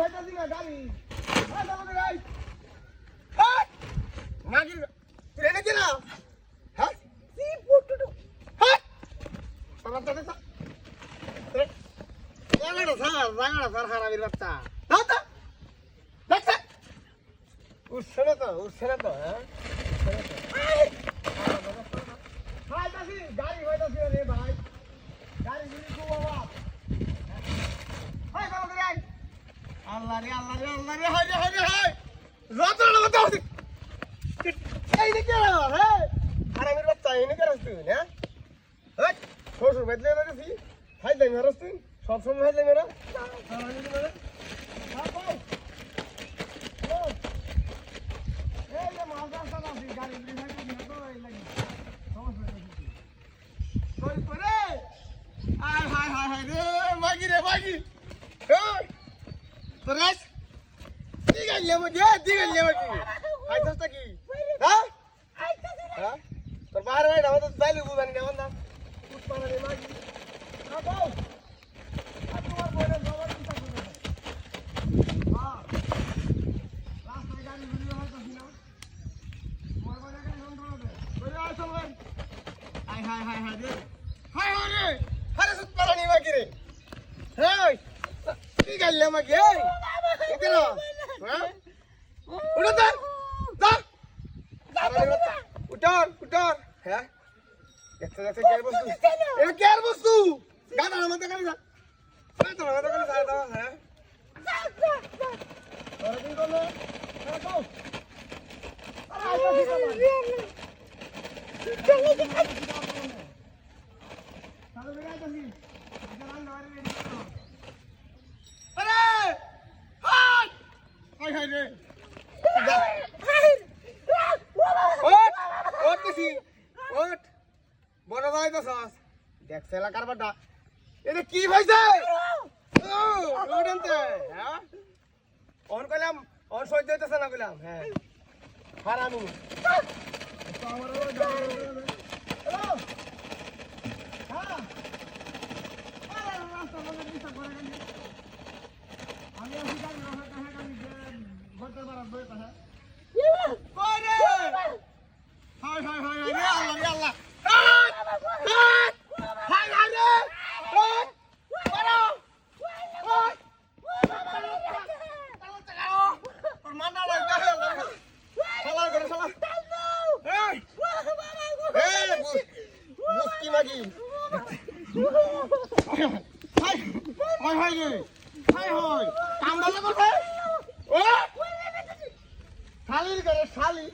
হইতাছি না গাড়ি হ্যাঁ চালাতে গাই হ্যাঁ মাগির ট্রেনে কি না হ্যাঁ সি পুটু হ্যাঁ চালাতে চালাতে রাগাড়া স্যার হারামির বাচ্চা দাও তো দেখছে উঠছে না তো হ্যাঁ হইতাছি গাড়ি হইতাছি রে ভাই গাড়ি গুলি খুব বাবা হাই চালাতে গাই আল্লাহ রে হাই রত এই নে কেন হে হারামির বাচ্চা এই নে কেন তুই হ্যাঁ হ্যাঁ শ্বশুর বাইতে লাগছি খাই যাই মারস তুই সব সময় খাই যাই মেরা হারামির মেরা এই যে মাল রাস্তা আছে গাড়ি গুলি খাই দিই তো এই লাগি সমস্যা নেই কই পরে আয় হায় রে মাগি এই তোরাস কি গাইলে মগে আইতাছ কি হ্যাঁ হ্যাঁ তোর বাহার ভাই না তো যাইলি বুঝানি না না উৎপাদন রে মাগি না বাউ আর তোমার বইরে জবাব দিতা করে হ্যাঁ রাস্তায় গাড়ি ঘুরিয়ে হইতাছ না মোর বইরে গাড়ি বন্ধ করে বইরে আয় চল ভাই আয় হায় রে আরে উৎপাদন মাগি রে হেই কি গাইলে মাগি এই কেন হ্যাঁ উঠো দা উঠর হ্যাঁ দেখতে কেয়ার বস্তু গান আমাদের কাছে যা আমাদের কাছে যা দাও হ্যাঁ কি করলো দেখছে এলাকার বাটা এটা কি হয়েছে অন কইলাম অন সহ্য হইতেছে না কইলাম হ্যাঁ হারামি আল্লাহ শালির করে শালি